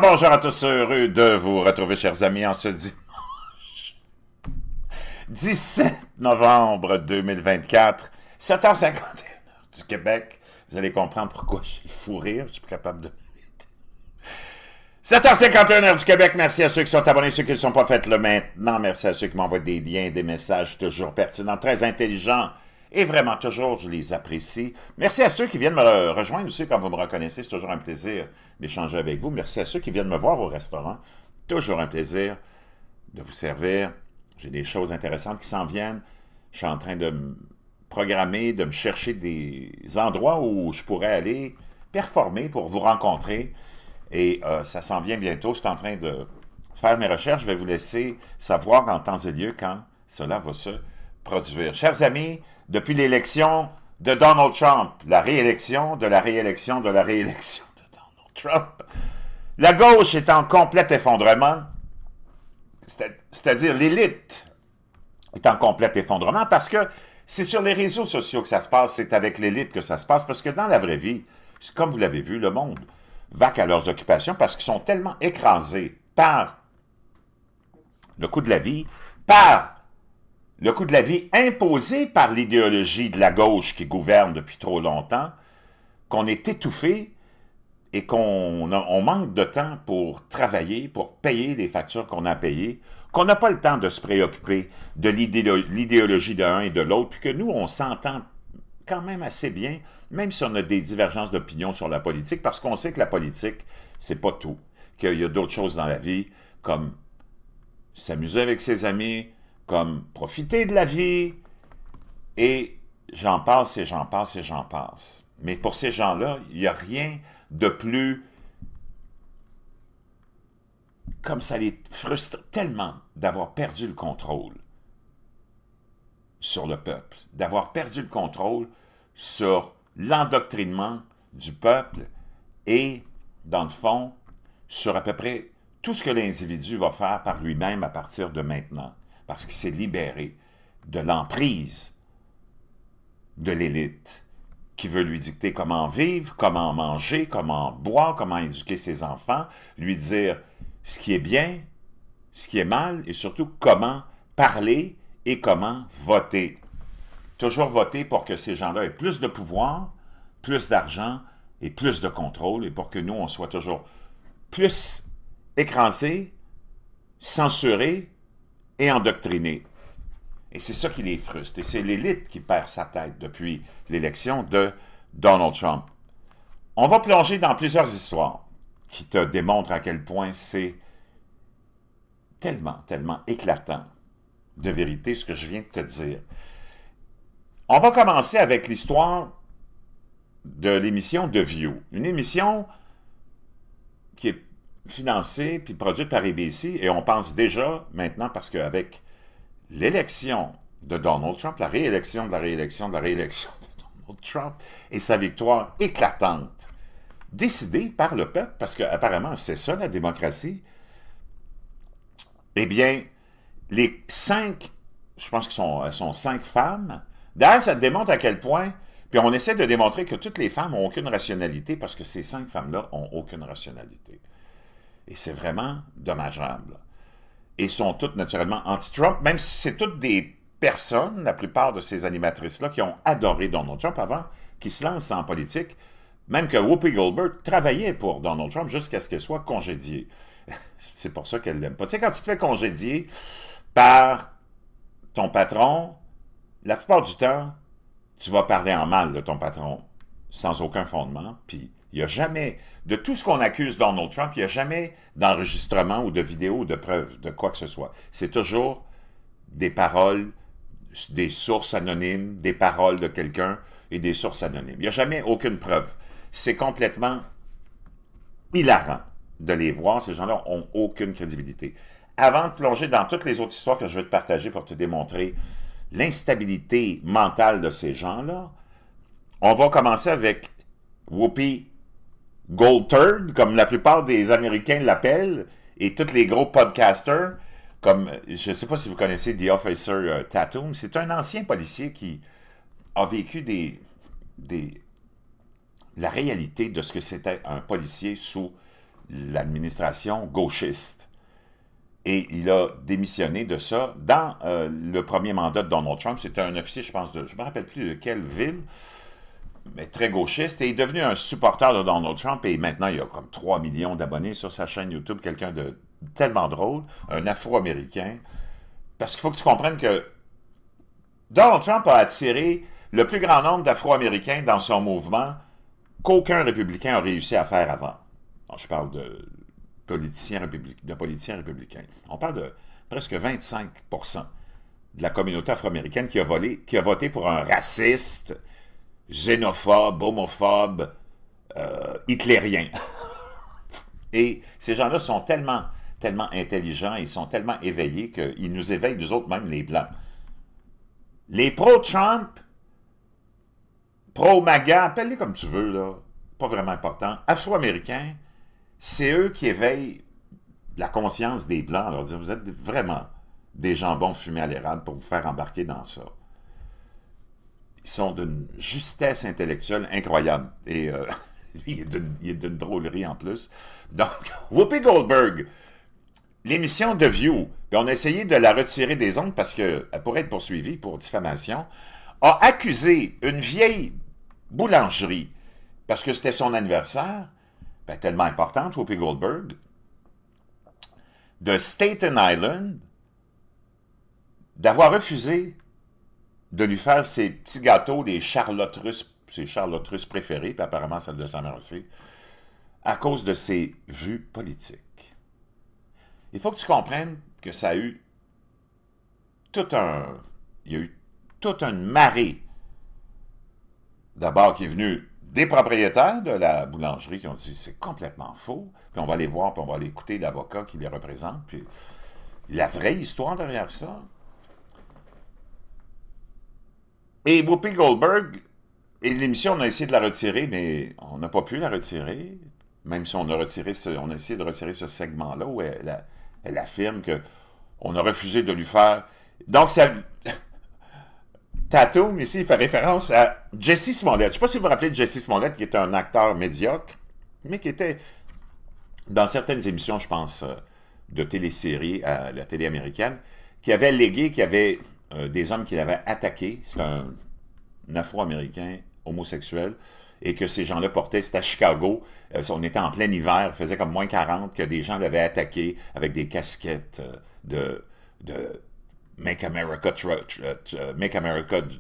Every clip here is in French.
Bonjour à tous, heureux de vous retrouver, chers amis, en ce dimanche 17 novembre 2024, 7h51 du Québec. Vous allez comprendre pourquoi j'ai le fou rire, je suis plus capable de... 7h51 du Québec, merci à ceux qui sont abonnés, ceux qui ne sont pas, faites-le maintenant. Merci à ceux qui m'envoient des liens, des messages toujours pertinents, très intelligents. Et vraiment, toujours, je les apprécie. Merci à ceux qui viennent me rejoindre aussi quand vous me reconnaissez. C'est toujours un plaisir d'échanger avec vous. Merci à ceux qui viennent me voir au restaurant. Toujours un plaisir de vous servir. J'ai des choses intéressantes qui s'en viennent. Je suis en train de me programmer, de me chercher des endroits où je pourrais aller performer pour vous rencontrer. Et ça s'en vient bientôt. Je suis en train de faire mes recherches. Je vais vous laisser savoir en temps et lieu quand cela va se produire. Chers amis, depuis l'élection de Donald Trump, la réélection de la réélection de la réélection de Donald Trump, la gauche est en complet effondrement, c'est-à-dire l'élite est en complet effondrement parce que c'est sur les réseaux sociaux que ça se passe, c'est avec l'élite que ça se passe, parce que dans la vraie vie, comme vous l'avez vu, le monde vaque à leurs occupations parce qu'ils sont tellement écrasés par le coût de la vie, par le coût de la vie imposé par l'idéologie de la gauche qui gouverne depuis trop longtemps, qu'on est étouffé et qu'on manque de temps pour travailler, pour payer les factures qu'on a payées, qu'on n'a pas le temps de se préoccuper de l'idéologie de l'un et de l'autre, puis que nous, on s'entend quand même assez bien, même si on a des divergences d'opinion sur la politique, parce qu'on sait que la politique, c'est pas tout, qu'il y a d'autres choses dans la vie, comme s'amuser avec ses amis, comme profiter de la vie, et j'en passe, et j'en passe, et j'en passe. Mais pour ces gens-là, il n'y a rien de plus... Comme ça les frustre tellement d'avoir perdu le contrôle sur le peuple, d'avoir perdu le contrôle sur l'endoctrinement du peuple et, dans le fond, sur à peu près tout ce que l'individu va faire par lui-même à partir de maintenant. Parce qu'il s'est libéré de l'emprise de l'élite qui veut lui dicter comment vivre, comment manger, comment boire, comment éduquer ses enfants, lui dire ce qui est bien, ce qui est mal, et surtout comment parler et comment voter. Toujours voter pour que ces gens-là aient plus de pouvoir, plus d'argent et plus de contrôle, et pour que nous, on soit toujours plus écrasés, censurés, et endoctrinés. Et c'est ça qui les frustre. Et c'est l'élite qui perd sa tête depuis l'élection de Donald Trump. On va plonger dans plusieurs histoires qui te démontrent à quel point c'est tellement, tellement éclatant de vérité ce que je viens de te dire. On va commencer avec l'histoire de l'émission The View. Une émission qui est financée puis produite par ABC, et on pense déjà maintenant, parce qu'avec l'élection de Donald Trump, la réélection de la réélection de la réélection de Donald Trump, et sa victoire éclatante, décidée par le peuple, parce qu'apparemment c'est ça la démocratie, eh bien, les 5, je pense qu'elles sont 5 femmes, d'ailleurs ça démontre à quel point, puis on essaie de démontrer que toutes les femmes n'ont aucune rationalité, parce que ces 5 femmes-là n'ont aucune rationalité. Et c'est vraiment dommageable. Et sont toutes naturellement anti-Trump, même si c'est toutes des personnes, la plupart de ces animatrices-là, qui ont adoré Donald Trump avant qu'il se lance en politique, même que Whoopi Goldberg travaillait pour Donald Trump jusqu'à ce qu'elle soit congédiée. C'est pour ça qu'elle l'aime pas. Tu sais, quand tu te fais congédier par ton patron, la plupart du temps, tu vas parler en mal de ton patron, sans aucun fondement, puis il n'y a jamais, de tout ce qu'on accuse Donald Trump, il n'y a jamais d'enregistrement ou de vidéo ou de preuve de quoi que ce soit. C'est toujours des paroles, des sources anonymes, des paroles de quelqu'un et des sources anonymes. Il n'y a jamais aucune preuve. C'est complètement hilarant de les voir. Ces gens-là n'ont aucune crédibilité. Avant de plonger dans toutes les autres histoires que je vais te partager pour te démontrer l'instabilité mentale de ces gens-là, on va commencer avec Whoopi Goldberg, comme la plupart des Américains l'appellent, et tous les gros podcasters, comme, je ne sais pas si vous connaissez The Officer Tatum, c'est un ancien policier qui a vécu la réalité de ce que c'était un policier sous l'administration gauchiste. Et il a démissionné de ça dans le premier mandat de Donald Trump. C'était un officier, je pense, je ne me rappelle plus de quelle ville, mais très gauchiste. Et il est devenu un supporter de Donald Trump. Et maintenant, il a comme 3 millions d'abonnés sur sa chaîne YouTube. Quelqu'un de tellement drôle, un Afro-Américain. Parce qu'il faut que tu comprennes que Donald Trump a attiré le plus grand nombre d'Afro-Américains dans son mouvement qu'aucun républicain a réussi à faire avant. Alors, je parle de politiciens républicains. On parle de presque 25% de la communauté afro-américaine qui a voté pour un raciste, xénophobe, homophobe, hitlérien. Et ces gens-là sont tellement intelligents, ils sont tellement éveillés qu'ils nous éveillent, nous autres, même les Blancs. Les pro-Trump, pro-MAGA, appelle-les comme tu veux, là, pas vraiment important, afro-américains, c'est eux qui éveillent la conscience des Blancs, leur dire, vous êtes vraiment des jambons fumés à l'érable pour vous faire embarquer dans ça. Ils sont d'une justesse intellectuelle incroyable. Et lui, il est d'une drôlerie en plus. Donc, Whoopi Goldberg, l'émission The View, puis on a essayé de la retirer des ondes parce qu'elle pourrait être poursuivie pour diffamation, a accusé une vieille boulangerie, parce que c'était son anniversaire, ben, tellement importante, Whoopi Goldberg, de Staten Island, d'avoir refusé de lui faire ses petits gâteaux, des charlottes russes, ses charlottes russes préférées, puis apparemment celle de sa mère aussi, à cause de ses vues politiques. Il faut que tu comprennes que ça a eu il y a eu toute une marée, d'abord qui est venue des propriétaires de la boulangerie qui ont dit c'est complètement faux, puis on va aller voir, puis on va aller écouter l'avocat qui les représente, puis la vraie histoire derrière ça. Et Whoopi Goldberg, et l'émission, on a essayé de la retirer, mais on n'a pas pu la retirer, même si on a essayé de retirer ce segment-là où elle affirme qu'on a refusé de lui faire... Donc, ça... Tatum, ici, il fait référence à Jesse Smollett. Je ne sais pas si vous vous rappelez de Jesse Smollett, qui est un acteur médiocre, mais qui était dans certaines émissions, je pense, de téléséries à la télé américaine, qui avait allégué qu'il y avait des hommes qui l'avaient attaqué. C'est un Afro-Américain homosexuel, et que ces gens-là portaient, c'était à Chicago, on était en plein hiver, il faisait comme moins 40, que des gens l'avaient attaqué avec des casquettes de Make America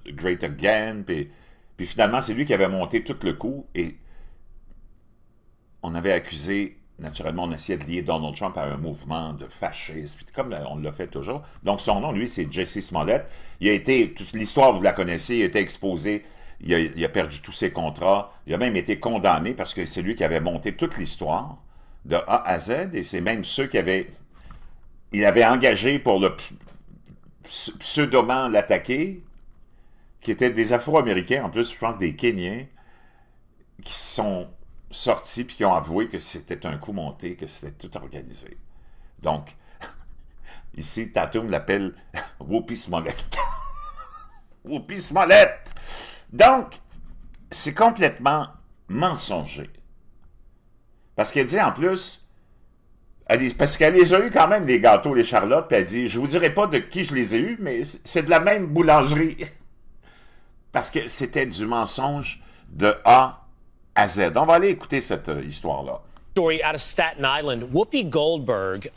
Great Again, puis finalement, c'est lui qui avait monté tout le coup, et on avait accusé, naturellement, on essayait de lier Donald Trump à un mouvement de fascisme, comme on l'a fait toujours. Donc son nom, lui, c'est Jesse Smollett. Il a été, toute l'histoire, vous la connaissez, il a été exposé, il a perdu tous ses contrats, il a même été condamné parce que c'est lui qui avait monté toute l'histoire, de A à Z, et c'est même ceux il avait engagé pour le pseudoment l'attaquer, qui étaient des Afro-Américains, en plus, je pense, des Kenyans, qui sont sortis puis qui ont avoué que c'était un coup monté, que c'était tout organisé. Donc, ici, Tatum l'appelle Whoopi Smollett. Whoopi Smollett! Donc, c'est complètement mensonger. Parce qu'elle dit en plus, parce qu'elle les a eu quand même, les gâteaux, les charlottes, puis elle dit, je vous dirai pas de qui je les ai eus, mais c'est de la même boulangerie. Parce que c'était du mensonge de A à Z. On va aller écouter cette histoire-là. Story out of Staten Island. Whoopi Goldberg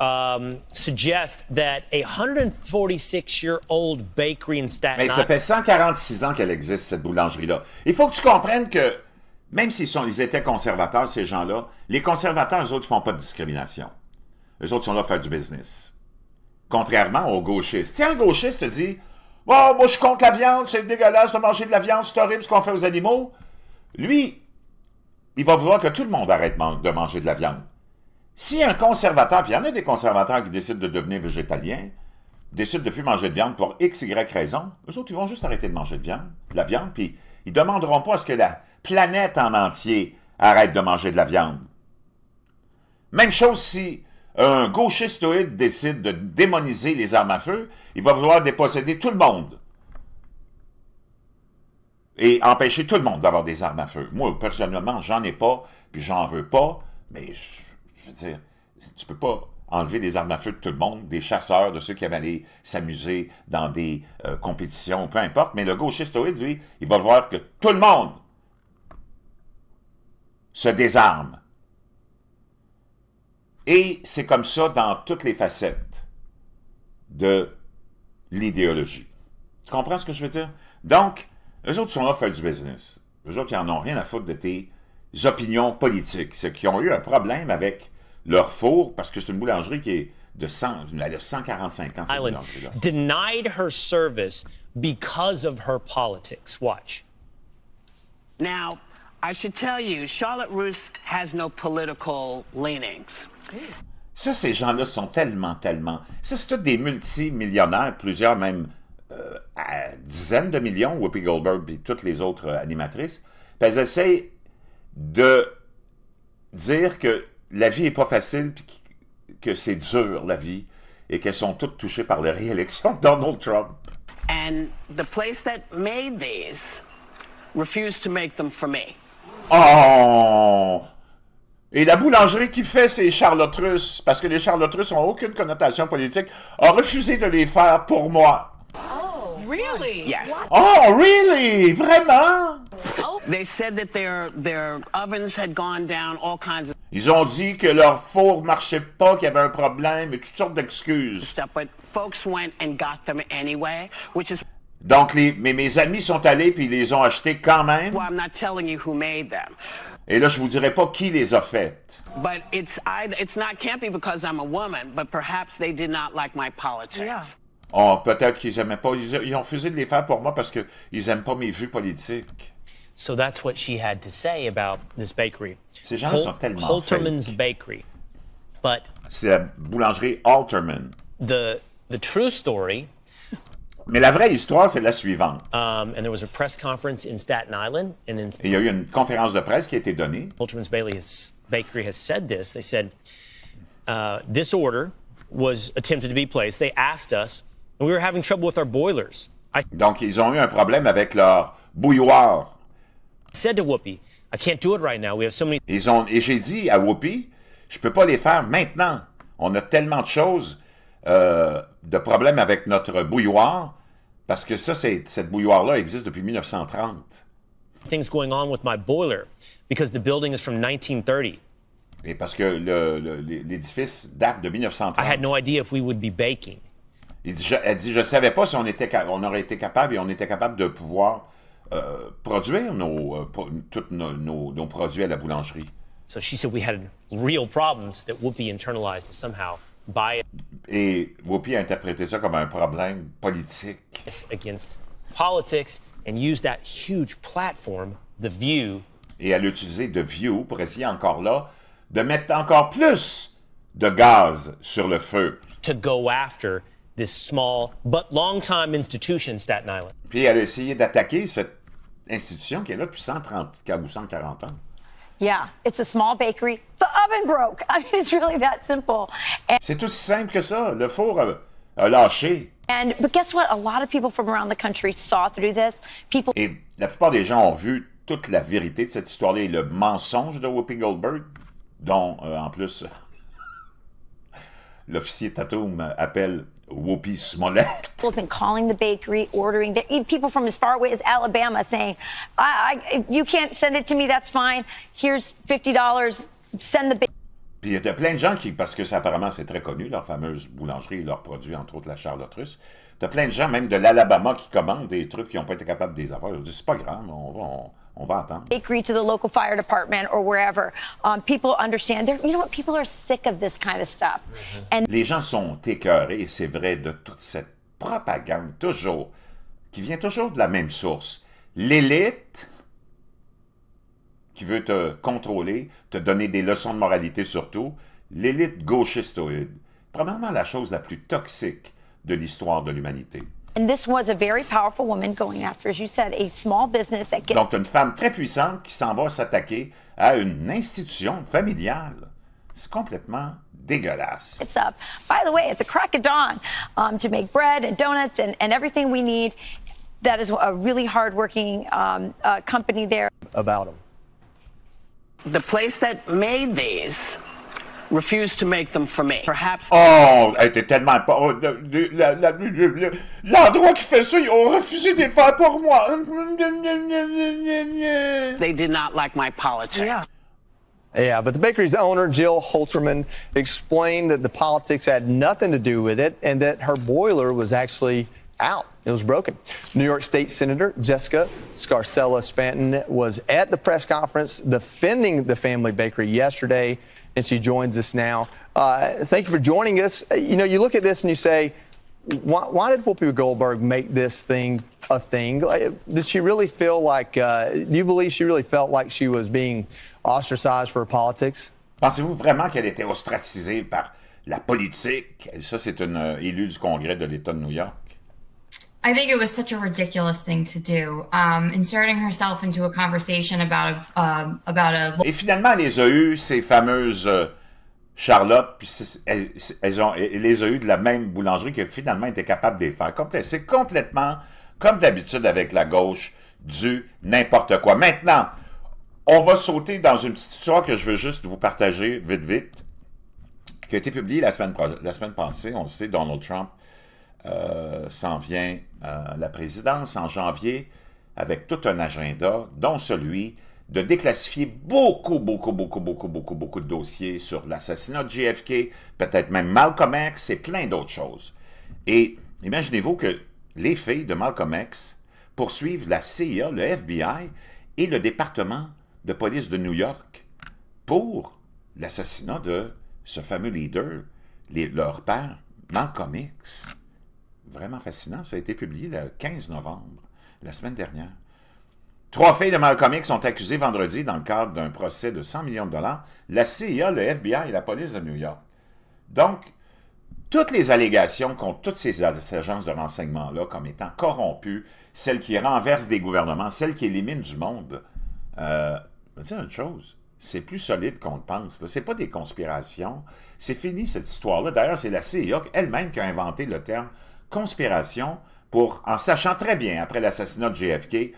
suggests that a 146-year-old bakery in Staten Island... Mais ça fait 146 ans qu'elle existe, cette boulangerie-là. Il faut que tu comprennes que, même ils étaient conservateurs, ces gens-là, les conservateurs, eux autres, ne font pas de discrimination. Eux autres sont là pour faire du business. Contrairement aux gauchistes. Si un gauchiste te dit « Oh, moi, je suis contre la viande, c'est dégueulasse de manger de la viande, c'est horrible ce qu'on fait aux animaux. » Lui, il va vouloir que tout le monde arrête de manger de la viande. Si un conservateur, puis il y en a des conservateurs qui décident de devenir végétaliens, décident de ne plus manger de viande pour X, Y raison, eux autres, ils vont juste arrêter de manger de la viande, puis ils ne demanderont pas à ce que la planète en entier arrête de manger de la viande. Même chose si un gauchistoïde décide de démoniser les armes à feu, il va vouloir déposséder tout le monde. Et empêcher tout le monde d'avoir des armes à feu. Moi, personnellement, j'en ai pas, puis j'en veux pas, mais Je veux dire, tu peux pas enlever des armes à feu de tout le monde, des chasseurs, de ceux qui avaient allé s'amuser dans des compétitions, peu importe, mais le gauchistoïde, lui, il va voir que tout le monde se désarme. Et c'est comme ça dans toutes les facettes de l'idéologie. Tu comprends ce que je veux dire? Donc, eux autres sont là pour faire du business. Eux autres, ils n'en ont rien à foutre de tes opinions politiques. C'est qu'ils ont eu un problème avec leur four, parce que c'est une boulangerie qui est de 145 ans, cette boulangerie-là. Denied her service because of her politics. Watch. Now, I should tell you, Charlotte Russe has no political leanings. Ça, ces gens-là sont tellement... Ça, c'est tous des multimillionnaires, plusieurs même à dizaines de millions, Whoopi Goldberg et toutes les autres animatrices. Puis elles essayent de dire que la vie n'est pas facile, puis que c'est dur, la vie, et qu'elles sont toutes touchées par la réélection de Donald Trump. And the place that made these refused to make them for me. Oh! Et la boulangerie qui fait ces Charlotte Russe, parce que les Charlotte Russe n'ont aucune connotation politique, a refusé de les faire pour moi. Oh, really? Yes. Oh, really? Vraiment? They said that their ovens had gone down, all kinds of Ils ont dit que leur four marchait pas, qu'il y avait un problème, et toutes sortes d'excuses. stuff, but folks went and got them anyway, which is Donc, mes amis sont allés puis ils les ont achetés quand même. why I'm not telling you who made them. Et là, je vous dirai pas qui les a faites. But it's not can't be because I'm a woman, but perhaps they did not like my politics. Yeah. Oh, peut-être qu'ils aimaient pas. Ils ont refusé de les faire pour moi parce qu'ils aiment pas mes vues politiques. So that's what she had to say about this bakery. Ces gens-là sont tellement Holterman's fake. Bakery. But C'est la boulangerie Alterman. the true story, Mais la vraie histoire, c'est la suivante. and there was a press conference in Staten Island, and then Il y a eu une conférence de presse qui a été donnée. Holterman's Bakery has said this. They said, this order was attempted to be placed. They asked us, and we were having trouble with our boilers. I Donc, ils ont eu un problème avec leur bouilloire. said to Whoopi, I can't do it right now. We have so many Et j'ai dit à Whoopi, je peux pas les faire maintenant. On a tellement de choses, de problèmes avec notre bouilloire, parce que ça, cette bouilloire-là existe depuis 1930. things going on with my boiler because the building is from 1930. Et parce que l'édifice date de 1930. I had no idea if we would be baking. Elle dit, je savais pas si on aurait été capable, et on était capable de pouvoir produire tous nos produits à la boulangerie. So she said we had real problems that Whoopi internalized to somehow bias Et Whoopi a interprété ça comme un problème politique. against politics and used that huge platform, The View. Et elle a utilisé The View pour essayer encore là de mettre encore plus de gaz sur le feu. To go after this small but long-time institution, Staten Island. Puis elle a essayé d'attaquer cette institution qui est là depuis 130 ou 140 ans. Yeah, it's a small bakery. The oven broke. I mean, it's really that simple. C'est aussi simple que ça. Le four a lâché. But guess what? A lot of people from around the country saw through this. People Et la plupart des gens ont vu toute la vérité de cette histoire-là et le mensonge de Whoopi Goldberg, dont, en plus, l'officier Tatum appelle Whoopi Smollett. have been calling the bakery, ordering. People from as far away as Alabama saying, if you can't send it to me, that's fine. Here's $50. Send the bakery. Puis il y a plein de gens qui, parce que ça, apparemment c'est très connu, leur fameuse boulangerie et leurs produits, entre autres la Charlotte Russe, il y a plein de gens, même de l'Alabama, qui commandent des trucs qui n'ont pas été capables de les avoir. Ils disent, c'est pas grave, on va attendre. Bakery to the local fire department or wherever. People understand. You know what? People are sick of this kind of stuff. And Les gens sont écœurés, et c'est vrai, de toute cette propagande, toujours, qui vient toujours de la même source. L'élite qui veut te contrôler, te donner des leçons de moralité surtout, l'élite gauchistoïde, probablement la chose la plus toxique de l'histoire de l'humanité. this was a very powerful woman going after, as you said, a small business that gets Donc, tu as une femme très puissante qui s'en va s'attaquer à une institution familiale. C'est complètement dégueulasse. up. By the way, at the crack of dawn, to make bread and donuts and everything we need. That is a really hardworking company there. About them. The place that made these refused to make them for me. Perhaps Oh, elle était tellement pas... L'endroit qui fait ça, ils ont refusé de les faire pour moi. they did not like my politics. Yeah, but the bakery's owner, Jill Holterman, explained that the politics had nothing to do with it and that her boiler was actually out. It was broken. New York State Senator Jessica Scarcella Stanton was at the press conference defending the family bakery yesterday, and she joins us now. Thank you for joining us. You know, you look at this and you say, why did Whoopi Goldberg make this thing a thing? Did she really feel like, do you believe she really felt like she was being ostracized for her politics? Pensez-vous vraiment qu'elle était ostracisée par la politique? Ça, c'est une élue du Congrès de l'État de New York. I think it was such a ridiculous thing to do, inserting herself into a conversation about a. Et finalement, elle les a eues, ces fameuses Charlotte, puis elle les a eues de la même boulangerie que finalement était capable de les faire. C'est complètement, comme d'habitude avec la gauche, du n'importe quoi. Maintenant, on va sauter dans une petite histoire que je veux juste vous partager vite, qui a été publiée la semaine passée. On le sait, Donald Trump s'en vient à la présidence en janvier avec tout un agenda, dont celui de déclassifier beaucoup de dossiers sur l'assassinat de JFK, peut-être même Malcolm X et plein d'autres choses. Et imaginez-vous que les filles de Malcolm X poursuivent la CIA, le FBI et le département de police de New York pour l'assassinat de ce fameux leader, leur père, Malcolm X. Vraiment fascinant, ça a été publié le 15 novembre, la semaine dernière. 3 filles de Malcolm X sont accusées vendredi dans le cadre d'un procès de 100 millions de dollars, la CIA, le FBI et la police de New York. Donc, toutes les allégations contre toutes ces agences de renseignement-là comme étant corrompues, celles qui renversent des gouvernements, celles qui éliminent du monde, je vais dire une chose, c'est plus solide qu'on le pense. Ce n'est pas des conspirations, c'est fini cette histoire-là. D'ailleurs, c'est la CIA elle-même qui a inventé le terme conspiration en sachant très bien, après l'assassinat de JFK,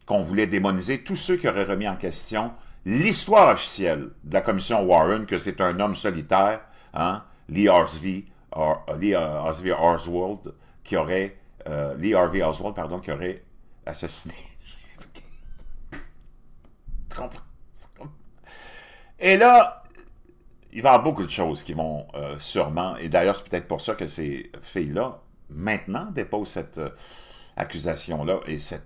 qu'on voulait démoniser tous ceux qui auraient remis en question l'histoire officielle de la commission Warren, que c'est un homme solitaire, hein, Lee Harvey Oswald, qui aurait assassiné JFK. Et là, il va y avoir beaucoup de choses qui vont sûrement, et d'ailleurs c'est peut-être pour ça que ces filles-là, maintenant, déposent cette accusation-là et cette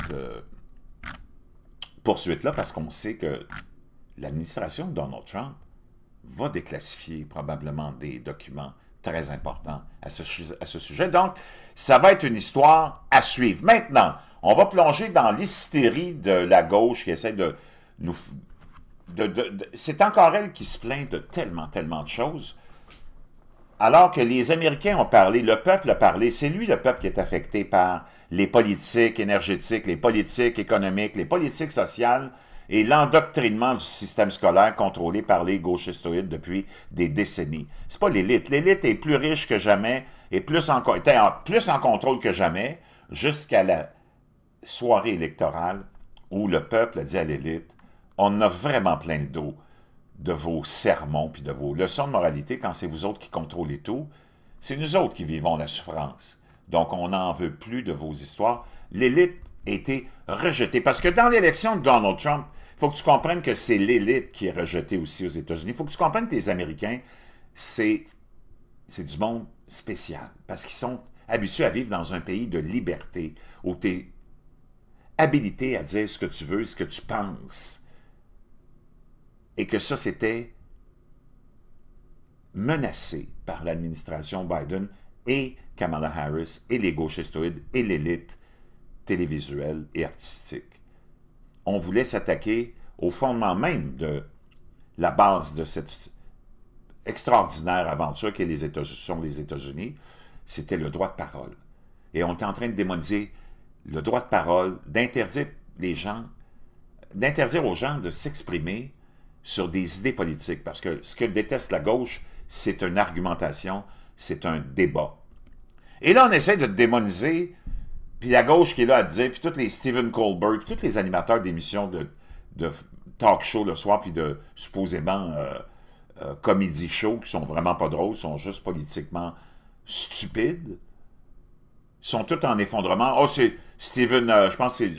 poursuite-là, parce qu'on sait que l'administration de Donald Trump va déclassifier probablement des documents très importants à ce sujet. Donc, ça va être une histoire à suivre. Maintenant, on va plonger dans l'hystérie de la gauche qui essaie de nous... c'est encore elle qui se plaint de tellement de choses. Alors que les Américains ont parlé, le peuple a parlé, c'est lui le peuple qui est affecté par les politiques énergétiques, les politiques économiques, les politiques sociales et l'endoctrinement du système scolaire contrôlé par les gauchistoïdes depuis des décennies. C'est pas l'élite. L'élite est plus riche que jamais et était plus en contrôle que jamais jusqu'à la soirée électorale où le peuple a dit à l'élite « On a vraiment plein le dos de vos sermons puis de vos leçons de moralité quand c'est vous autres qui contrôlez tout. C'est nous autres qui vivons la souffrance. Donc, on n'en veut plus de vos histoires. » L'élite a été rejetée. Parce que dans l'élection de Donald Trump, il faut que tu comprennes que c'est l'élite qui est rejetée aussi aux États-Unis. Il faut que tu comprennes que les Américains, c'est du monde spécial. Parce qu'ils sont habitués à vivre dans un pays de liberté, où tu es habilité à dire ce que tu veux, ce que tu penses. Et que ça, c'était menacé par l'administration Biden et Kamala Harris et les gauchistoïdes et l'élite télévisuelle et artistique. On voulait s'attaquer au fondement même de la base de cette extraordinaire aventure qu'est les États-Unis, c'était le droit de parole. Et on est en train de démoniser le droit de parole, d'interdire aux gens de s'exprimer sur des idées politiques, parce que ce que déteste la gauche, c'est une argumentation, c'est un débat. Et là, on essaie de démoniser, puis la gauche qui est là à dire, puis tous les Stephen Colbert, puis tous les animateurs d'émissions de talk show le soir, puis de supposément comedy show qui sont vraiment pas drôles, sont juste politiquement stupides, sont tous en effondrement. Oh, c'est Steven, je pense que c'est,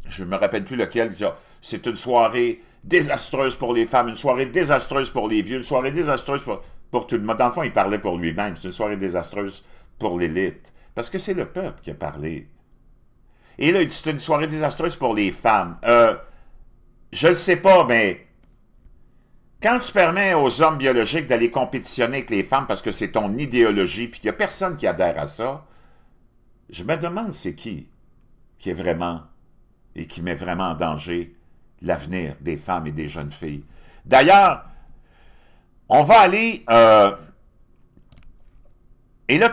je me rappelle plus lequel, c'est une soirée désastreuse pour les femmes, une soirée désastreuse pour les vieux, une soirée désastreuse pour tout le monde. Dans le fond, il parlait pour lui-même, c'est une soirée désastreuse pour l'élite. Parce que c'est le peuple qui a parlé. Et là, il dit, c'est une soirée désastreuse pour les femmes. Je ne sais pas, mais quand tu permets aux hommes biologiques d'aller compétitionner avec les femmes parce que c'est ton idéologie, puis qu'il n'y a personne qui adhère à ça, je me demande c'est qui est vraiment et qui met vraiment en danger l'avenir des femmes et des jeunes filles. D'ailleurs, on va aller... et là,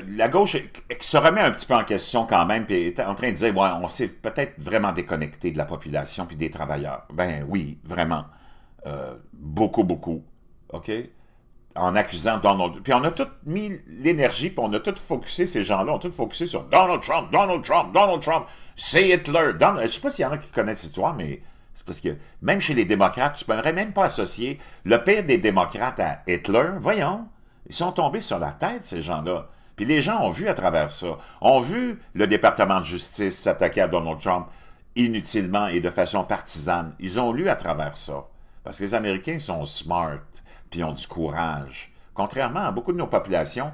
la gauche se remet un petit peu en question quand même, puis est en train de dire, ouais, on s'est peut-être vraiment déconnecté de la population puis des travailleurs. Ben oui, vraiment. Beaucoup, beaucoup. OK? En accusant Donald... Puis on a tout mis l'énergie, puis on a tout focusé, ces gens-là, ont tout focusé sur Donald Trump, Donald Trump, Donald Trump, c'est Hitler. Je ne sais pas s'il y en a qui connaissent l'histoire, mais c'est parce que même chez les démocrates, tu ne pourrais même pas associer le pire des démocrates à Hitler. Voyons, ils sont tombés sur la tête, ces gens-là. Puis les gens ont vu à travers ça, ont vu le département de justice s'attaquer à Donald Trump inutilement et de façon partisane. Ils ont lu à travers ça. Parce que les Américains sont smart, puis ont du courage. Contrairement à beaucoup de nos populations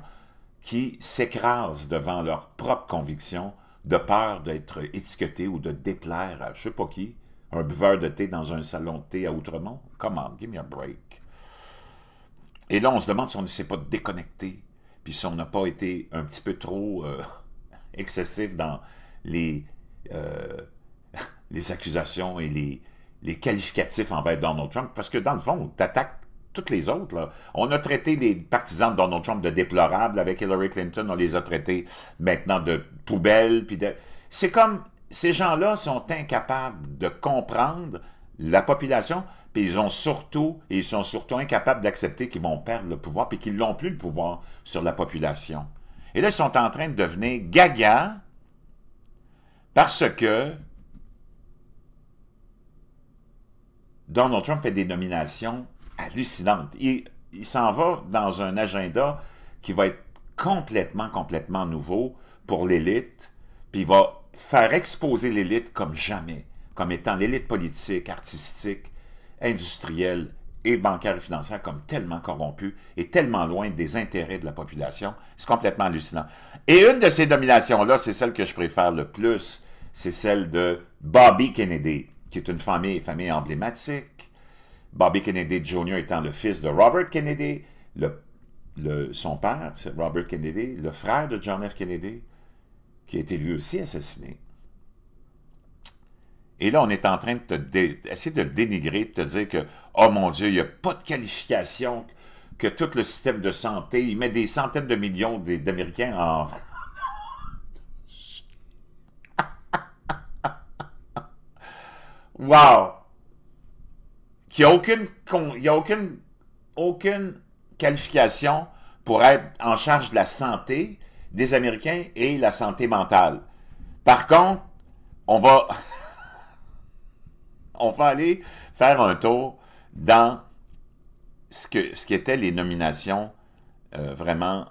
qui s'écrasent devant leurs propres convictions, de peur d'être étiquetés ou de déplaire à je sais pas qui, un buveur de thé dans un salon de thé à Outremont. Come on, give me a break. Et là, on se demande si on ne s'est pas déconnecté, puis si on n'a pas été un petit peu trop excessif dans les accusations et les qualificatifs envers Donald Trump, parce que dans le fond, tu attaques toutes les autres. Là. On a traité les partisans de Donald Trump de déplorables, avec Hillary Clinton, on les a traités maintenant de poubelles. C'est comme, ces gens-là sont incapables de comprendre la population, puis ils sont surtout incapables d'accepter qu'ils vont perdre le pouvoir, puis qu'ils n'ont plus le pouvoir sur la population. Et là, ils sont en train de devenir gaga, parce que Donald Trump fait des nominations hallucinantes. Il s'en va dans un agenda qui va être complètement nouveau pour l'élite, puis il va faire exposer l'élite comme jamais, comme étant l'élite politique, artistique, industrielle et bancaire et financière comme tellement corrompue et tellement loin des intérêts de la population. C'est complètement hallucinant. Et une de ces nominations-là, c'est celle que je préfère le plus, c'est celle de Bobby Kennedy, qui est une famille emblématique. Bobby Kennedy Jr. étant le fils de Robert Kennedy, son père, c'est Robert Kennedy, le frère de John F. Kennedy, qui a été lui aussi assassiné. Et là, on est en train de essayer de le dénigrer, de te dire que, oh mon Dieu, il n'y a pas de qualification, que tout le système de santé, il met des centaines de millions d'Américains en... Wow! Qu'il n'y a aucune qualification pour être en charge de la santé des Américains et la santé mentale. Par contre, on va aller faire un tour dans ce qui étaient les nominations vraiment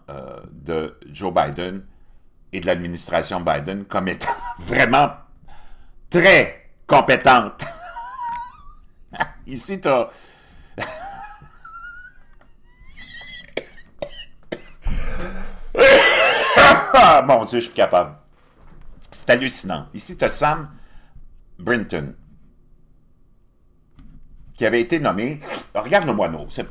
de Joe Biden et de l'administration Biden comme étant vraiment très compétente. Ici, tu as... Mon Dieu, je suis plus capable. C'est hallucinant. Ici, tu as Sam Brinton, qui avait été nommé... Regarde le moineau. C'est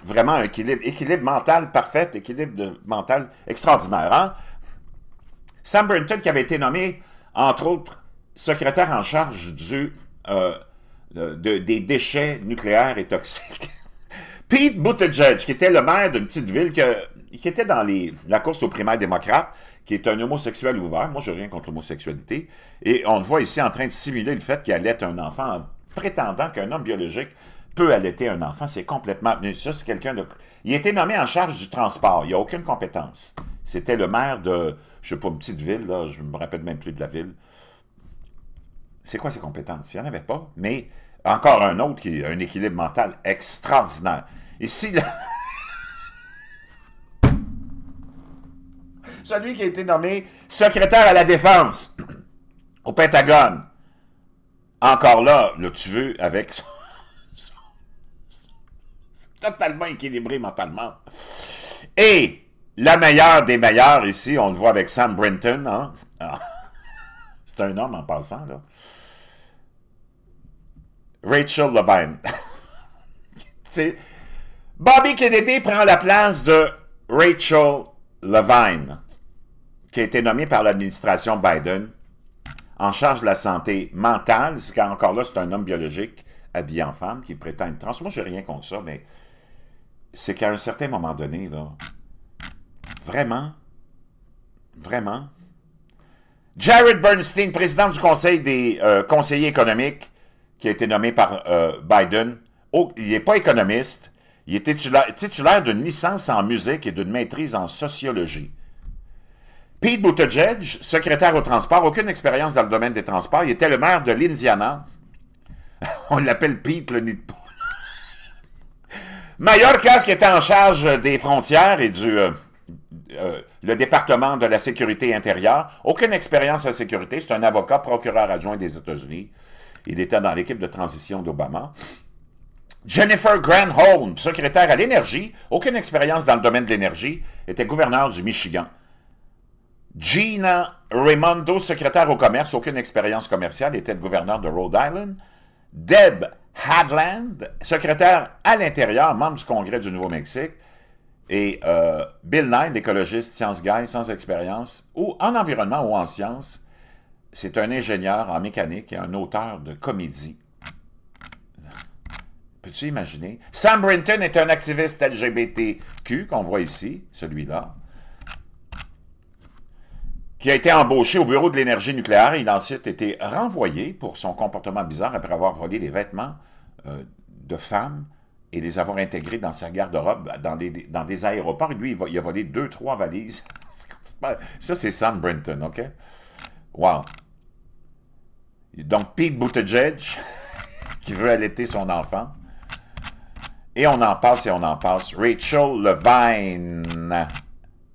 vraiment un équilibre mental parfait, équilibre mental extraordinaire. Hein? Sam Brinton, qui avait été nommé, entre autres, secrétaire en charge des déchets nucléaires et toxiques. Pete Buttigieg, qui était le maire d'une petite ville qui était dans la course aux primaires démocrates, qui est un homosexuel ouvert. Moi, je n'ai rien contre l'homosexualité. Et on le voit ici en train de simuler le fait qu'il allaite un enfant en prétendant qu'un homme biologique peut allaiter un enfant. C'est complètement... Ça, c'est quelqu'un de... Il a été nommé en charge du transport. Il n'y a aucune compétence. C'était le maire de, je ne sais pas, une petite ville, là, je ne me rappelle même plus de la ville. C'est quoi ses compétences? Il n'y en avait pas. Mais encore un autre qui a un équilibre mental extraordinaire. Ici, là, celui qui a été nommé secrétaire à la Défense au Pentagone. Encore là, tu veux, avec totalement équilibré mentalement. Et la meilleure des meilleures ici, on le voit avec Sam Brinton. Hein? C'est un homme en passant, là. Rachel Levine. Bobby Kennedy prend la place de Rachel Levine, qui a été nommée par l'administration Biden en charge de la santé mentale. Encore là, c'est un homme biologique habillé en femme qui prétend être trans. Moi, j'ai rien contre ça, mais c'est qu'à un certain moment donné, là, vraiment, Jared Bernstein, président du Conseil des conseillers économiques, qui a été nommé par Biden, il n'est pas économiste, il est titulaire d'une licence en musique et d'une maîtrise en sociologie. Pete Buttigieg, secrétaire au transport, aucune expérience dans le domaine des transports, il était le maire de l'Indiana. On l'appelle Pete, le nid de poule. Mayorkas, qui était en charge des frontières et le département de la sécurité intérieure, aucune expérience en sécurité, c'est un avocat, procureur adjoint des États-Unis. Il était dans l'équipe de transition d'Obama. Jennifer Granholm, secrétaire à l'énergie, aucune expérience dans le domaine de l'énergie, était gouverneur du Michigan. Gina Raimondo, secrétaire au commerce, aucune expérience commerciale, était gouverneur de Rhode Island. Deb Hadland, secrétaire à l'intérieur, membre du Congrès du Nouveau-Mexique. Et Bill Nye, l'écologiste, science guy, sans expérience, ou en environnement ou en sciences. C'est un ingénieur en mécanique et un auteur de comédie. Peux-tu imaginer? Sam Brinton est un activiste LGBTQ, qu'on voit ici, celui-là, qui a été embauché au bureau de l'énergie nucléaire et il a ensuite été renvoyé pour son comportement bizarre après avoir volé les vêtements de femmes et les avoir intégrés dans sa garde-robe dans des aéroports. Et lui, il a volé 2-3 valises. Ça, c'est Sam Brinton, OK? Wow. Donc, Pete Buttigieg, qui veut allaiter son enfant. Et on en passe et on en passe. Rachel Levine.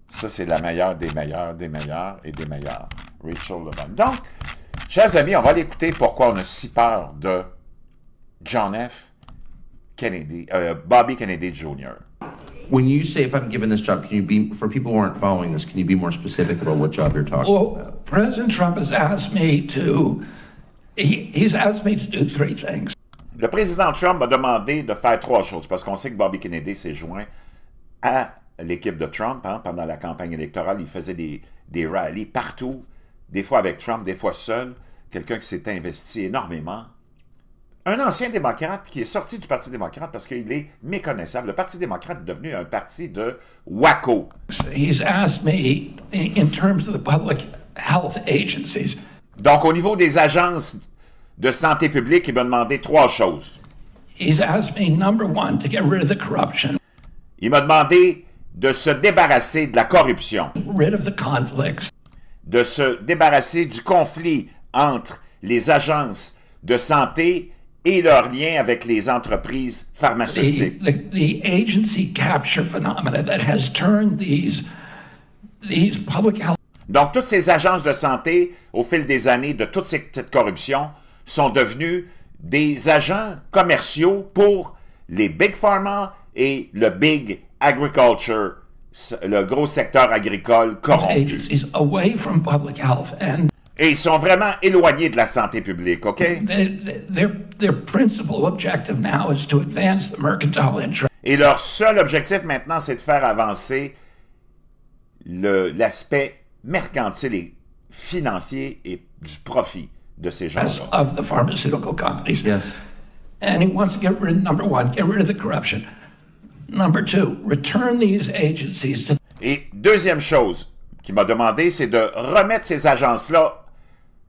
Ça, c'est la meilleure des meilleures, des meilleures et des meilleures. Rachel Levine. Donc, chers amis, on va aller écouter pourquoi on a si peur de John F. Kennedy, Bobby Kennedy Jr. When you say, if I'm given this job, can you be, for people who aren't following this, can you be more specific about what job you're talking about? President Trump has asked me to, he's asked me to do 3 things. Le président Trump a demandé de faire 3 choses, parce qu'on sait que Bobby Kennedy s'est joint à l'équipe de Trump, hein, pendant la campagne électorale. Il faisait des rallyes partout, des fois avec Trump, des fois seul. Quelqu'un qui s'est investi énormément. Un ancien démocrate qui est sorti du Parti démocrate parce qu'il est méconnaissable. Le Parti démocrate est devenu un parti de wacko. He's asked me, in terms of the public health agencies. Donc, au niveau des agences de santé publique, il m'a demandé 3 choses. He's asked me, number 1, to get rid of the corruption. Il m'a demandé de se débarrasser de la corruption. Rid of the conflicts. De se débarrasser du conflit entre les agences de santé et leurs liens avec les entreprises pharmaceutiques. The agency capture phenomena that has turned these public health. Donc, toutes ces agences de santé, au fil des années de toute cette corruption, sont devenues des agents commerciaux pour les Big Pharma et le Big Agriculture, le gros secteur agricole corrompu. Agencies away from public health and et ils sont vraiment éloignés de la santé publique, OK? Their principal objective now is to advance the mercantile interest. Et leur seul objectif maintenant, c'est de faire avancer l'aspect mercantile et financier et du profit de ces gens-là. Of the pharmaceutical companies. Yes. And he wants to get rid, number 1, get rid of the corruption. Number 2, return these agencies to... Et deuxième chose qu'il m'a demandé, c'est de remettre ces agences-là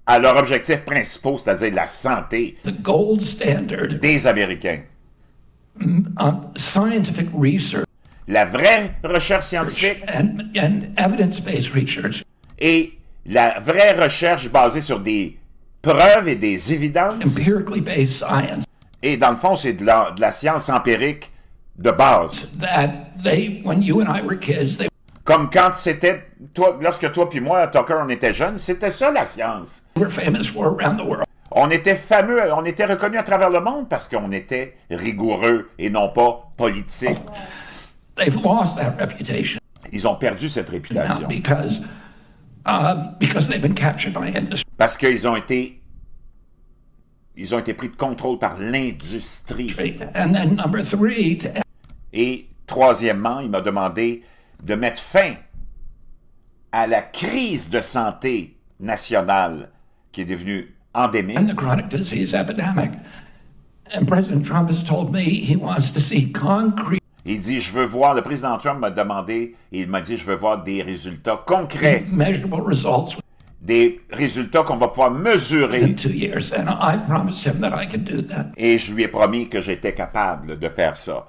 à leurs objectifs principaux, c'est-à-dire la santé the gold standard des Américains. Scientific research. La vraie recherche scientifique and evidence-based research. Et la vraie recherche basée sur des preuves et des évidences. Empirically based science. Et dans le fond, c'est de la science empirique de base. Comme quand c'était, lorsque toi puis moi, Tucker, on était jeunes, c'était ça la science. On était fameux, on était reconnus à travers le monde parce qu'on était rigoureux et non pas politique. Ils ont perdu cette réputation. Parce qu'ils ont été pris de contrôle par l'industrie. Et troisièmement, il m'a demandé de mettre fin à la crise de santé nationale qui est devenue endémique. Il dit, je veux voir, le président Trump m'a demandé, et il m'a dit, je veux voir des résultats concrets. Des résultats qu'on va pouvoir mesurer. Et je lui ai promis que j'étais capable de faire ça.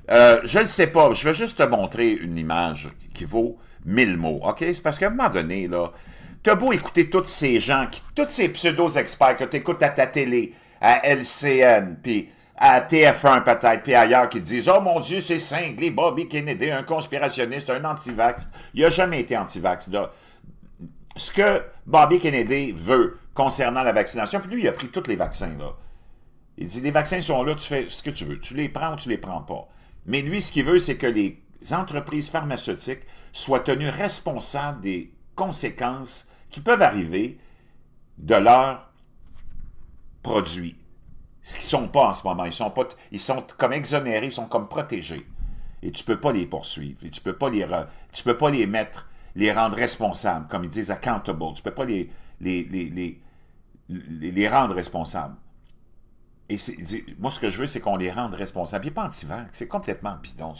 Je ne sais pas, je vais juste te montrer une image qui vaut 1000 mots, OK? C'est parce qu'à un moment donné, là, t'as beau écouter tous ces gens, tous ces pseudo-experts que tu écoutes à ta télé, à LCN, puis à TF1 peut-être, puis ailleurs, qui te disent « Oh mon Dieu, c'est cinglé, Bobby Kennedy, un conspirationniste, un anti-vax. » Il n'a jamais été anti-vax. Ce que Bobby Kennedy veut concernant la vaccination, puis lui, il a pris tous les vaccins, là. Il dit « Les vaccins sont là, tu fais ce que tu veux. Tu les prends ou tu les prends pas. » Mais lui, ce qu'il veut, c'est que les entreprises pharmaceutiques soient tenues responsables des conséquences qui peuvent arriver de leurs produits. Ce qu'ils ne sont pas en ce moment. Ils sont comme exonérés, ils sont comme protégés. Et tu ne peux pas les poursuivre. Et tu ne peux pas les mettre, les rendre responsables, comme ils disent accountable. Tu ne peux pas les rendre responsables. Et moi, ce que je veux, c'est qu'on les rende responsables. Il n'est pas anti-vax, c'est complètement bidon.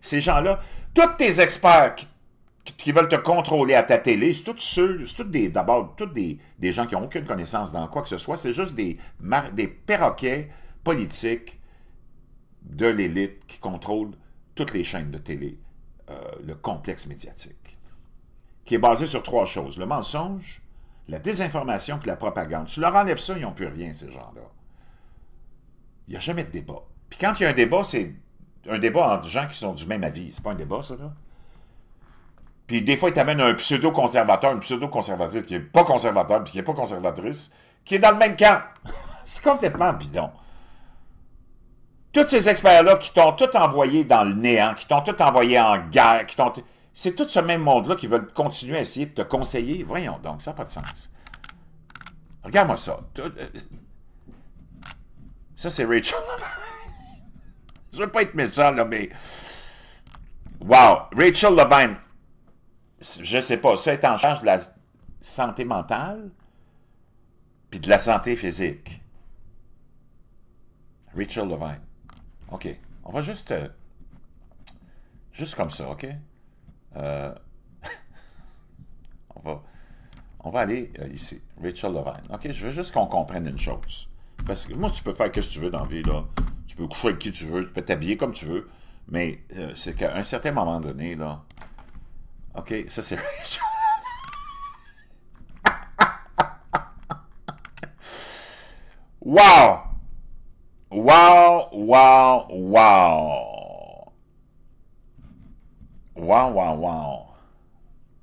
Ces gens-là, tous tes experts qui veulent te contrôler à ta télé, c'est d'abord des gens qui n'ont aucune connaissance dans quoi que ce soit, c'est juste des perroquets politiques de l'élite qui contrôlent toutes les chaînes de télé, le complexe médiatique, qui est basé sur 3 choses, le mensonge, la désinformation et la propagande. Tu leur enlèves ça, ils n'ont plus rien, ces gens-là. Il n'y a jamais de débat. Puis quand il y a un débat, c'est un débat entre gens qui sont du même avis. C'est pas un débat, ça, là? Puis des fois, ils t'amènent un pseudo-conservateur, une pseudo-conservatrice qui n'est pas conservateur, puis qui n'est pas conservatrice, qui est dans le même camp. C'est complètement bidon. Tous ces experts-là qui t'ont tout envoyé dans le néant, qui t'ont tout envoyé en guerre, c'est tout ce même monde-là qui veulent continuer à essayer de te conseiller. Voyons donc, ça n'a pas de sens. Regarde-moi ça. Ça, c'est Rachel. Je ne veux pas être méchant, là, mais... Wow! Rachel Levine, je ne sais pas, ça est en charge de la santé mentale puis de la santé physique. Rachel Levine. OK. On va juste... juste comme ça, OK? on va aller ici. Rachel Levine. OK? Je veux juste qu'on comprenne une chose. Parce que moi, tu peux faire ce que tu veux dans la vie, là. Tu peux coucher avec qui tu veux, tu peux t'habiller comme tu veux, mais c'est qu'à un certain moment donné, là... OK, ça c'est... Wow! Wow, wow, wow! Wow, wow, wow!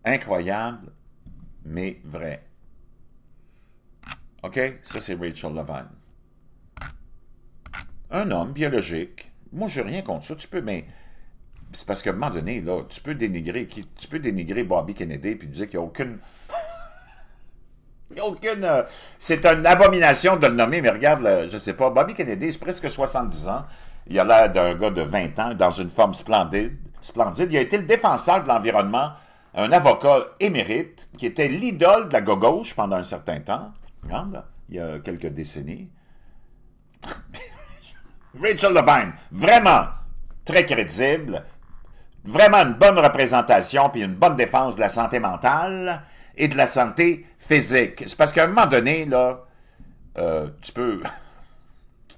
Incroyable, mais vrai. OK? Ça, c'est Rachel Levine. Un homme biologique. Moi, je n'ai rien contre ça. Tu peux, mais c'est parce qu'à un moment donné, là, tu peux dénigrer Bobby Kennedy puis dire qu'il n'y a aucune... il n'y a aucune... c'est une abomination de le nommer, mais regarde, je ne sais pas, Bobby Kennedy, c'est presque 70 ans. Il a l'air d'un gars de 20 ans, dans une forme splendide. Il a été le défenseur de l'environnement, un avocat émérite, qui était l'idole de la gauche pendant un certain temps. Regarde, là, il y a quelques décennies. Rachel Levine, vraiment très crédible, vraiment une bonne représentation puis une bonne défense de la santé mentale et de la santé physique. C'est parce qu'à un moment donné, là, tu peux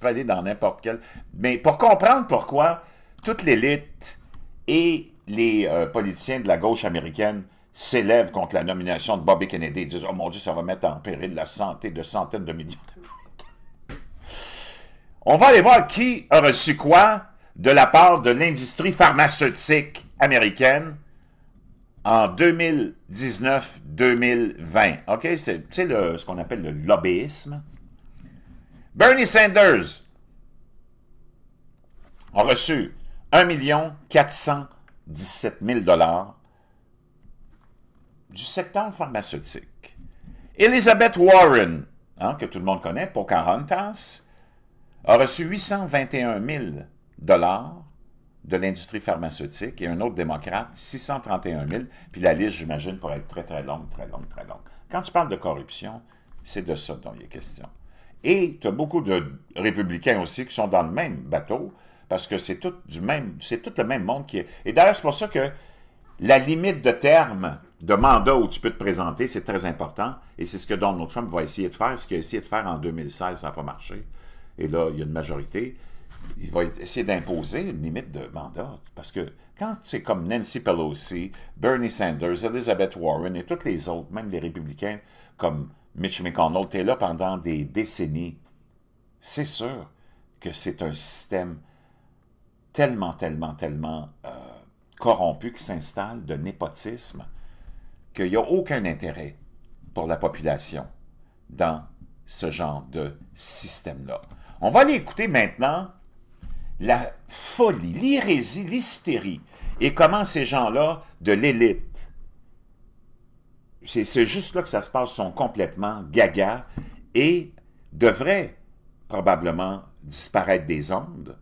aller dans n'importe quel... Mais pour comprendre pourquoi toute l'élite et les politiciens de la gauche américaine s'élèvent contre la nomination de Bobby Kennedy, ils disent « Oh mon Dieu, ça va mettre en péril la santé de centaines de millions de... » On va aller voir qui a reçu quoi de la part de l'industrie pharmaceutique américaine en 2019-2020. OK? C'est ce qu'on appelle le lobbyisme. Bernie Sanders a reçu 1 417 000 $ du secteur pharmaceutique. Elizabeth Warren, que tout le monde connaît, Pocahontas, a reçu 821 000 $ de l'industrie pharmaceutique et un autre démocrate, 631 000 $. Puis la liste, j'imagine, pourrait être très, très longue, très longue, très longue. Quand tu parles de corruption, c'est de ça dont il est question. Et tu as beaucoup de républicains aussi qui sont dans le même bateau, parce que c'est tout le même monde qui est... Et d'ailleurs, c'est pour ça que la limite de terme de mandat où tu peux te présenter, c'est très important, et c'est ce que Donald Trump va essayer de faire. Ce qu'il a essayé de faire en 2016, ça n'a pas marché. Et là, il y a une majorité. Il va essayer d'imposer une limite de mandat, parce que quand c'est comme Nancy Pelosi, Bernie Sanders, Elizabeth Warren et tous les autres, même les républicains comme Mitch McConnell, tu es là pendant des décennies, c'est sûr que c'est un système tellement corrompu qui s'installe de népotisme qu'il n'y a aucun intérêt pour la population dans ce genre de système-là. On va aller écouter maintenant la folie, l'hérésie, l'hystérie et comment ces gens-là de l'élite, c'est juste là que ça se passe, sont complètement gaga et devraient probablement disparaître des ondes.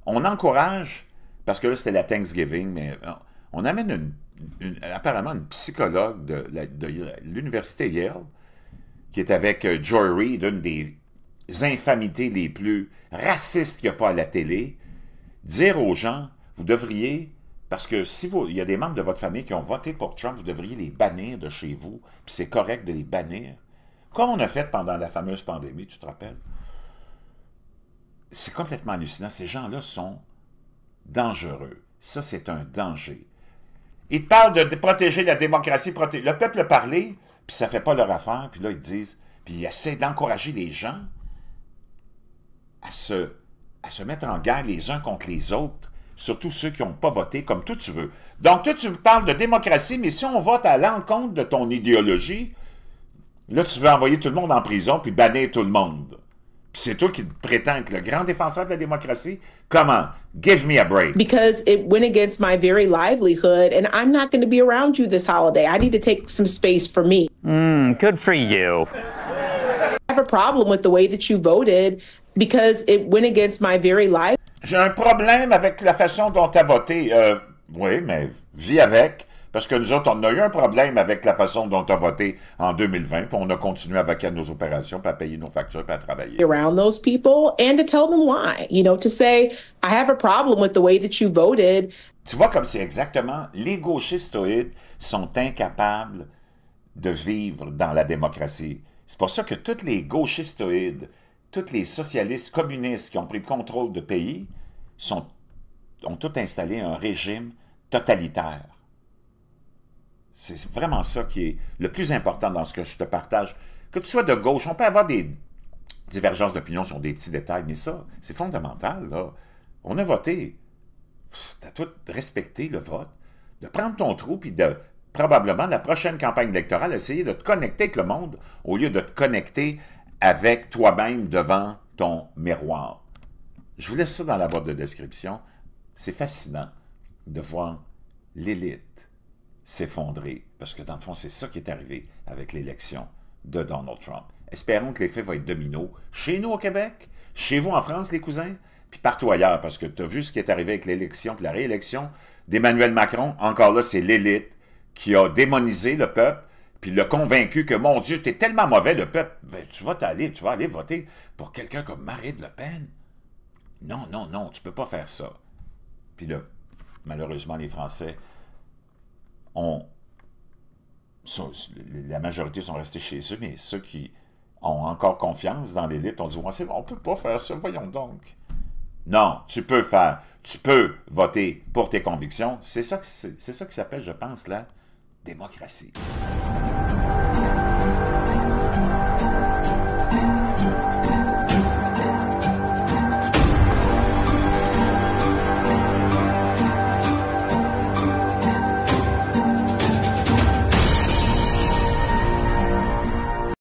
On encourage, parce que là c'était la Thanksgiving, mais on amène apparemment une psychologue de l'université Yale qui est avec Joy Reid, une des infamités les plus racistes qu'il n'y a pas à la télé, dire aux gens, vous devriez, parce que si il y a des membres de votre famille qui ont voté pour Trump, vous devriez les bannir de chez vous, puis c'est correct de les bannir, comme on a fait pendant la fameuse pandémie, tu te rappelles? C'est complètement hallucinant. Ces gens-là sont dangereux. Ça, c'est un danger. Ils te parlent de protéger la démocratie, le peuple a parlé, puis ça ne fait pas leur affaire, puis là, ils disent, puis ils essaient d'encourager les gens à se mettre en guerre les uns contre les autres, surtout ceux qui n'ont pas voté comme toi tu veux. Donc, toi, tu me parles de démocratie, mais si on vote à l'encontre de ton idéologie, là, tu veux envoyer tout le monde en prison puis bannir tout le monde. Puis c'est toi qui prétends être le grand défenseur de la démocratie? Comment? Give me a break. Because it went against my very livelihood, and I'm not going to be around you this holiday. I need to take some space for me. Good for you. I have a problem with the way that you voted because it went against my very life. J'ai un problème avec la façon dont tu as voté. Oui, mais vis avec. Parce que nous autres, on a eu un problème avec la façon dont tu as voté en 2020, puis on a continué à vaquer à nos opérations, puis à payer nos factures, puis à travailler. Around those people and to tell them why. You know, to say, I have a problem with the way that you voted. Tu vois comme c'est exactement, les gauchistoïdes sont incapables de vivre dans la démocratie. C'est pour ça que tous les gauchistoïdes, tous les socialistes communistes qui ont pris le contrôle de pays ont tous installé un régime totalitaire. C'est vraiment ça qui est le plus important dans ce que je te partage. Que tu sois de gauche, on peut avoir des divergences d'opinion sur des petits détails, mais ça, c'est fondamental, là. On a voté. Tu as tout respecté le vote, de prendre ton trou, puis de, probablement, la prochaine campagne électorale, essayer de te connecter avec le monde, au lieu de te connecter avec toi-même devant ton miroir. Je vous laisse ça dans la boîte de description. C'est fascinant de voir l'élite s'effondrer, parce que dans le fond, c'est ça qui est arrivé avec l'élection de Donald Trump. Espérons que l'effet va être domino chez nous au Québec, chez vous en France, les cousins, puis partout ailleurs, parce que tu as vu ce qui est arrivé avec l'élection puis la réélection d'Emmanuel Macron. Encore là, c'est l'élite qui a démonisé le peuple, puis l'a convaincu que, mon Dieu, t'es tellement mauvais, le peuple, ben, tu vas aller voter pour quelqu'un comme Marine Le Pen. Non, non, non, tu peux pas faire ça. Puis là, malheureusement, les Français la majorité sont restés chez eux, mais ceux qui ont encore confiance dans l'élite ont dit, ouais, on ne peut pas faire ça, voyons donc. Non, tu peux voter pour tes convictions. C'est ça qui s'appelle, je pense, la démocratie.